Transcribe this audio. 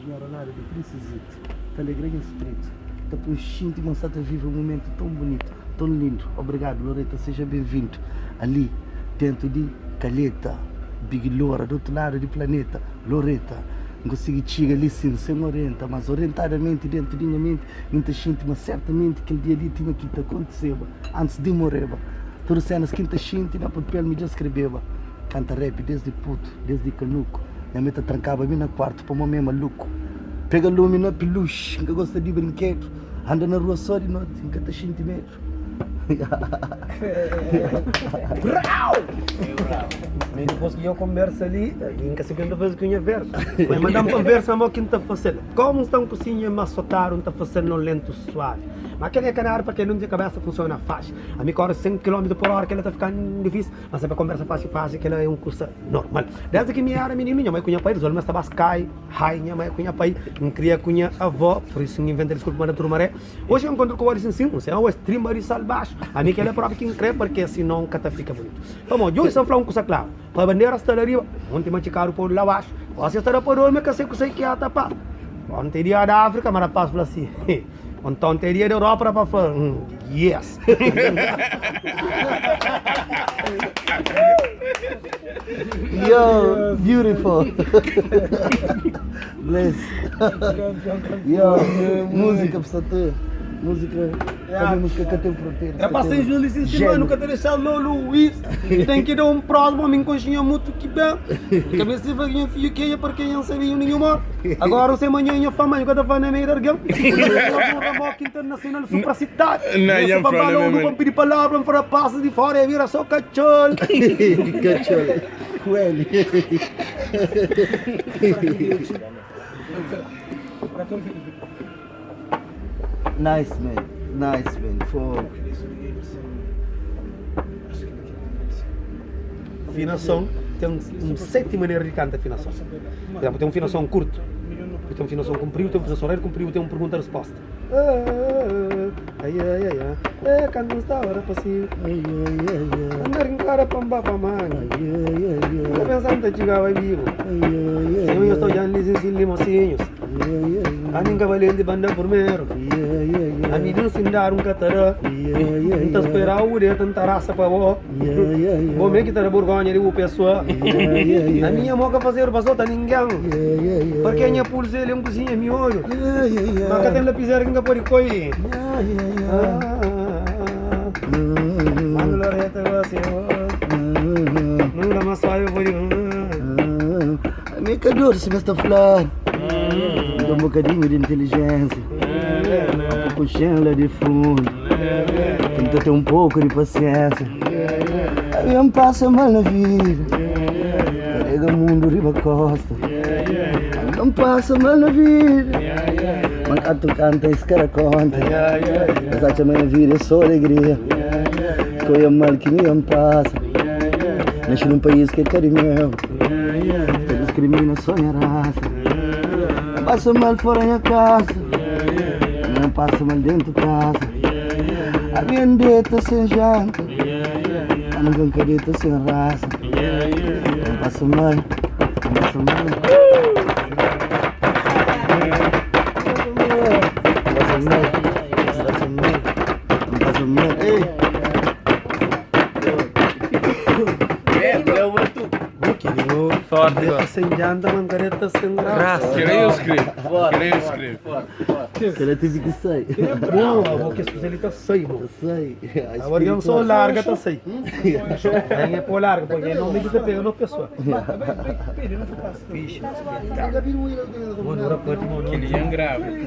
Leonardo de Princesito, tá alegre em espírito, tá por íntimo, está a viver um momento tão bonito, tão lindo. Obrigado, Loreta, seja bem-vindo. Ali, dentro de Calheta, Big Loura, do outro lado do planeta, Loreta, não consigo chegar ali sim, sem orienta, mas orientadamente dentro de minha mente, muita gente, mas certamente aquele dia ali tinha que acontecer, antes de morrer. Todas as cenas que a gente na papel me descreveva. Canta rap desde puto, desde canuco. Minha meta trancava me no quarto para o meu maluco. Pega lume na peluche, que gosta de brinquedo. Anda na rua só de noite, que tá sentimento. Mas depois que eu converso ali, em que a segunda vez que eu verso, mas mandamos conversa a quem está fazendo. Como estão cozinhando, mas soltaram, está fazendo lento, suave. Mas aquele é canário para quem não tem cabeça funciona fácil. A mim corre 100 km por hora, que ela está ficando difícil, mas é para conversa fácil, que ela é um curso normal. Desde que minha era menino, minha mãe cunha pai, resolve, mas estava cai, minha mãe cunha pai, não queria cunha avó, por isso não inventa desculpa na turmaré. Hoje eu encontro com o Aris em cima, você é um streamer salvaje. A mim que ela é própria que crê, porque senão cata fica bonito. Vamos, hoje eu falar um coisa claro. Para vender a estalaria, ontem me caro por lá baixo. Você está por dormir, que sei que é tapa. Ontem dia da África, mas rapaz fala assim. Ontem dia da Europa, para falar, yes. Yo, beautiful. Bless. Yo, música para você. Música, sabe música que tem fronteira. É para ser Júlio em cima, nunca te deixar o Luiz. Tem que dar um próximo, me coxinha muito que bem. Porque me se vai ganhar fio que é porque não sabia nenhuma. Agora você amanhã é fama, eu quero fazer meio dargão. Eu vou mock internacional supracidade. Não, para falar, não vou pedir palavra para passar de fora e vira só cachorro. Cachorro. Coelho. Nice man, fogo. Afinação, tem 7 maneiras de cantar afinação. Por exemplo, tem uma afinação curto, tem uma afinação comprido, tem uma afinação leve, comprido, tem uma pergunta-resposta. Canta esta hora para si. Andar em cara pamba para manga. Estou pensando que chegava vivo. Eu estou já em limocinhos. A mim cavaleiro de banda primeiro. A mim não se dar catará. Não esperar o dia tentar raça para vó. Vou me quitar a burgonha de pessoa. A minha moca fazer passou tá ninguém. Porque a minha pulsa ele é cozinha miolho. Mas que tem lapiseira que pode coi. Mano Loreta você. Não dá mais só eu vou Me cador se está falando. Dá um bocadinho de inteligência. Com chela de fundo. Tenta ter um pouco de paciência. A minha passa mal na vida. Carrega o mundo riba costa. Não passa mal na vida. Mas tu canta, esse cara conta. Mas a minha vida é só alegria. Escolha mal que me passa. Nasci num país que é carinho. Que discrimina só minha raça. Passa mal fora da casa. Não passa mal dentro de casa. A vendetta sem janta. A não cadeta sem raça. Não passa mal. Não passa mal. Careta sem janta, mas careta sem graça. Queria escrever. Que ela teve que sair. É boa, vou que especialista sei, bom. Sai. Agora eu sou larga, tá sei. Aí é por larga, porque não me diz pega no pessoa. Ficha. Mano, ora pode, mano. Queria grave.